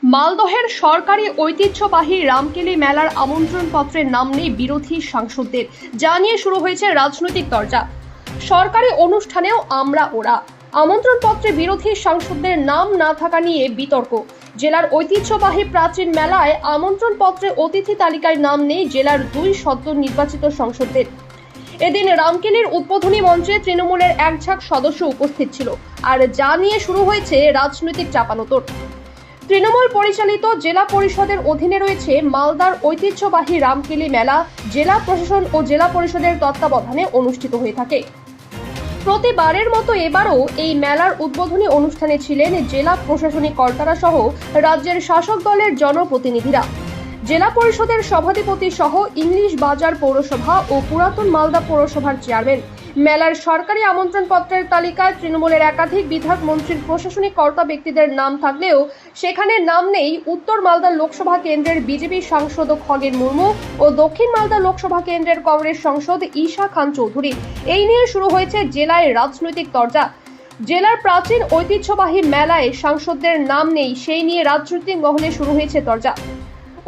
মালদহের সরকারি ঐতিহ্যবাহী রামকেলি মেলার আমন্ত্রণপত্রের নাম নেই বিরোধী সাংসদদের, যা নিয়ে শুরু হয়েছে রাজনৈতিক তরজা। সরকারি অনুষ্ঠানেও আমরা ওরা, আমন্ত্রণপত্রে বিরোধী সাংসদদের নাম না থাকা নিয়ে বিতর্ক। জেলার ঐতিহ্যবাহী প্রাচীন মেলায় আমন্ত্রণপত্রে অতিথি তালিকায় নাম নেই জেলার 2 সদ্য নির্বাচিত সাংসদদের। এদিন রামকেলির উদ্বোধনী মঞ্চে তৃণমূলের এক ঝাঁক সদস্য উপস্থিত ছিল, আর যা নিয়ে শুরু হয়েছে রাজনৈতিক চাপানোতর। তৃণমূল পরিচালিত জেলা পরিষদের অধীনে রয়েছে মালদার ঐতিহ্যবাহী রামকেলি মেলা। জেলা প্রশাসন ও জেলা পরিষদের তত্ত্বাবধানে অনুষ্ঠিত হয়ে থাকে। প্রতিবারের মতো এবারও এই মেলার উদ্বোধনী অনুষ্ঠানে ছিলেন জেলা প্রশাসনিক কর্তারা সহ রাজ্যের শাসক দলের জনপ্রতিনিধিরা। জেলা পরিষদের সভাধিপতি সহ ইংলিশ বাজার পৌরসভা ও পুরাতন মালদা পৌরসভার চেয়ারম্যান। মেলার সরকারি আমন্ত্রণপত্রের তালিকায় তৃণমূলের একাধিক বিধায়ক মন্ত্রীর প্রশাসনিক কর্তা ব্যক্তিদের নাম থাকলেও সেখানে নাম নেই উত্তর মালদা লোকসভা কেন্দ্রের বিজেপি সাংসদ খগেন মুর্মু ও দক্ষিণ মালদা লোকসভা কেন্দ্রের কংগ্রেস সাংসদ ঈশা খান চৌধুরী। এই নিয়ে শুরু হয়েছে জেলায় রাজনৈতিক তরজা। জেলার প্রাচীন ঐতিহ্যবাহী মেলায় সাংসদদের নাম নেই, সেই নিয়ে রাজনৈতিক মহলে শুরু হয়েছে তরজা।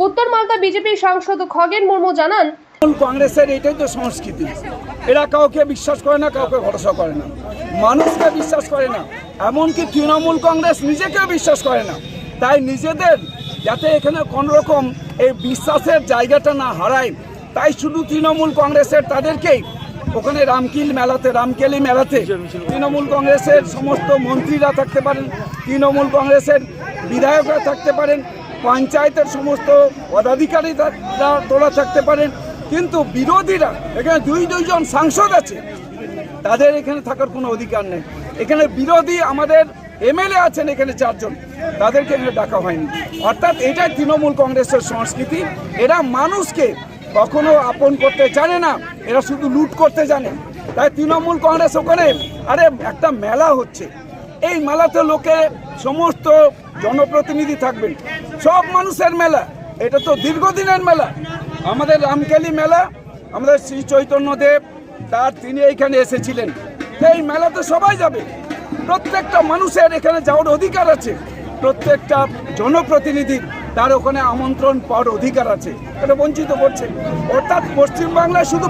উত্তর মালদা বিজেপির সাংসদ খগেন মুর্মু জানান, কংগ্রেসের এটাই তো সংস্কৃতি। এরা কাউকে বিশ্বাস করে না, কাউকে ভরসা করে না, মানুষকে বিশ্বাস করে না, এমনকি তৃণমূল কংগ্রেস নিজেকেও বিশ্বাস করে না। তাই নিজেদের যাতে এখানে কোনোরকম এই বিশ্বাসের জায়গাটা না হারায়, তাই শুধু তৃণমূল কংগ্রেসের তাদেরকেই ওখানে রামকেলি মেলাতে তৃণমূল কংগ্রেসের সমস্ত মন্ত্রীরা থাকতে পারেন, তৃণমূল কংগ্রেসের বিধায়করা থাকতে পারেন, পঞ্চায়েতের সমস্ত পদাধিকারীরা তোলা থাকতে পারেন, কিন্তু বিরোধীরা এখানে দুইজন সাংসদ আছে, তাদের এখানে থাকার কোনো অধিকার নেই। এখানে বিরোধী আমাদের এমএলএ আছেন এখানে 4 জন, তাদেরকে এখানে ডাকা হয়নি। অর্থাৎ এটাই তৃণমূল কংগ্রেসের সংস্কৃতি। এরা মানুষকে কখনো আপন করতে জানে না, এরা শুধু লুট করতে জানে। তাই তৃণমূল কংগ্রেস ওখানে একটা মেলা হচ্ছে, এই মেলাতে লোকে সমস্ত জনপ্রতিনিধি থাকবেন, সব মানুষের মেলা। এটা তো দীর্ঘদিনের মেলা, আমাদের রামকেলি মেলা। আমাদের শ্রী চৈতন্যদেব তিনি এইখানে এসেছিলেন। এই মেলাতে সবাই যাবে, প্রত্যেকটা মানুষের এখানে যাওয়ার অধিকার আছে, প্রত্যেকটা জনপ্রতিনিধির তার ওখানে আমন্ত্রণ পাওয়ার অধিকার আছে। এটা বঞ্চিত করছে। অর্থাৎ পশ্চিমবাংলায় শুধু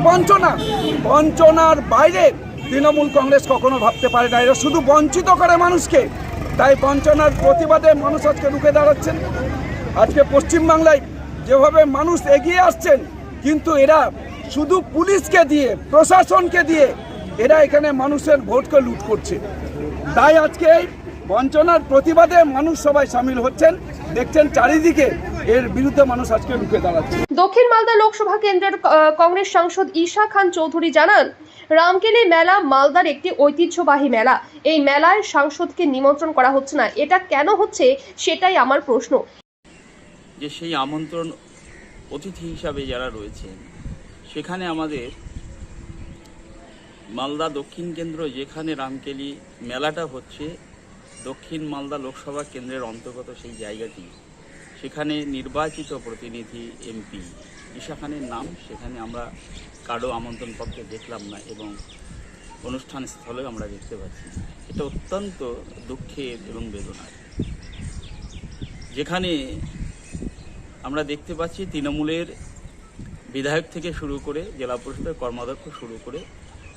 বঞ্চনার বাইরে তৃণমূল কংগ্রেস কখনো ভাবতে পারে না। এরা শুধু বঞ্চিত করে মানুষকে। তাই বঞ্চনার প্রতিবাদে মানুষ আজকে রুখে দাঁড়াচ্ছেন। আজকে পশ্চিমবাংলায় যেভাবে মানুষ এগিয়ে আসছেন, কিন্তু এরা শুধু পুলিশকে দিয়ে, প্রশাসনকে দিয়ে এরা এখানে মানুষের ভোটকে লুট করছে। তাই আজকে এই বঞ্চনার প্রতিবাদে মানুষ সবাই সামিল হচ্ছেন। দেখছেন চারিদিকে এর বিরুদ্ধে মানুষ আজকে রুখে দাঁড়াচ্ছে। দক্ষিণ মালদা লোকসভা কেন্দ্রের কংগ্রেস সাংসদ ঈশা খান চৌধুরী জানান, রামকেলি মেলা মালদার একটি ঐতিহ্যবাহী মেলা। এই মেলায় সাংসদকে নিমন্ত্রণ করা হচ্ছে না, এটা কেন হচ্ছে সেটাই আমার প্রশ্ন। যে সেই আমন্ত্রণ অতিথি হিসাবে যারা রয়েছেন, সেখানে আমাদের মালদা দক্ষিণ কেন্দ্র যেখানে রামকেলি মেলাটা হচ্ছে, দক্ষিণ মালদা লোকসভা কেন্দ্রের অন্তর্গত সেই জায়গাটি, সেখানে নির্বাচিত প্রতিনিধি এমপি ঈশা খানের নাম সেখানে আমরা কারো আমন্ত্রণপত্রে দেখলাম না, এবং অনুষ্ঠান স্থলেও আমরা দেখতে পাচ্ছি। এটা অত্যন্ত দুঃখের এবং বেদনার। যেখানে আমরা দেখতে পাচ্ছি তৃণমূলের বিধায়ক থেকে শুরু করে জেলা পরিষদের কর্মাধ্যক্ষ শুরু করে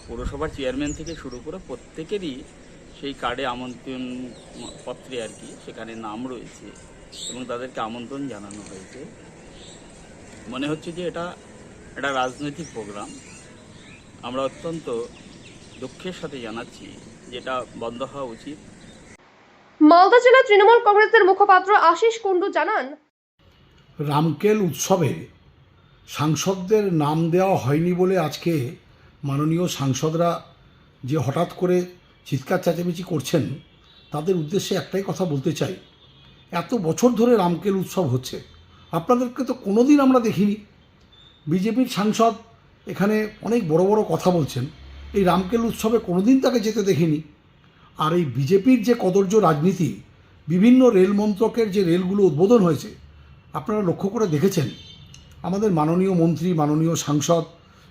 পৌরসভার চেয়ারম্যান থেকে শুরু করে প্রত্যেকেরই সেই কার্ডে আমন্ত্রণ পত্রে সেখানে নাম রয়েছে এবং তাদেরকে আমন্ত্রণ জানানো হয়েছে। মনে হচ্ছে যে এটা একটা রাজনৈতিক প্রোগ্রাম। আমরা অত্যন্ত দুঃখের সাথে জানাচ্ছি যেটা বন্ধ হওয়া উচিত। মালদা জেলা তৃণমূল কংগ্রেসের মুখপাত্র আশিস কুণ্ডু জানান, রামকেল উৎসবে সাংসদদের নাম দেওয়া হয়নি বলে আজকে মাননীয় সাংসদরা যে হঠাৎ করে চিৎকার চেঁচামেচি করছেন, তাদের উদ্দেশ্যে একটাই কথা বলতে চাই। এত বছর ধরে রামকেল উৎসব হচ্ছে, আপনাদেরকে তো কোনোদিন আমরা দেখিনি। বিজেপির সাংসদ এখানে অনেক বড় বড় কথা বলছেন, এই রামকেল উৎসবে কোনোদিন তাকে যেতে দেখিনি। আর এই বিজেপির যে কদর্য রাজনীতি, বিভিন্ন রেল মন্ত্রকের যে রেলগুলো উদ্বোধন হয়েছে, আপনারা লক্ষ্য করে দেখেছেন, আমাদের মাননীয় মন্ত্রী, মাননীয় সাংসদ,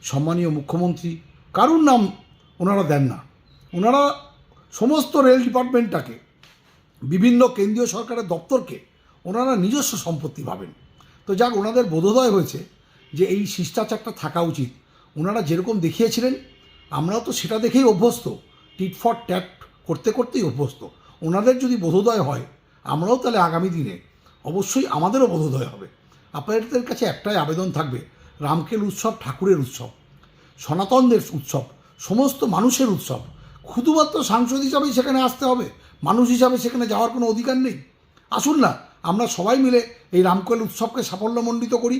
সম্মানীয় মুখ্যমন্ত্রী কারুর নাম ওনারা দেন না। ওনারা সমস্ত রেল ডিপার্টমেন্টটাকে, বিভিন্ন কেন্দ্রীয় সরকারের দপ্তরকে ওনারা নিজস্ব সম্পত্তি ভাবেন। তো যাক, ওনাদের বোধোদয় হয়েছে যে এই শিষ্টাচারটা থাকা উচিত। ওনারা যেরকম দেখিয়েছিলেন আমরাও তো সেটা দেখেই অভ্যস্ত, টিট ফর ট্যাট করতে করতেই অভ্যস্ত। ওনাদের যদি বোধোদয় হয় আমরাও তাহলে আগামী দিনে অবশ্যই আমাদেরও বোধোদয় হবে। আপনাদের কাছে একটাই আবেদন থাকবে, রামকেল উৎসব ঠাকুরের উৎসব, সনাতনদের উৎসব, সমস্ত মানুষের উৎসব। শুধুমাত্র সাংসদ হিসাবেই সেখানে আসতে হবে, মানুষ হিসাবে সেখানে যাওয়ার কোনো অধিকার নেই। আসুন না আমরা সবাই মিলে এই রামকেল উৎসবকে সাফল্যমণ্ডিত করি।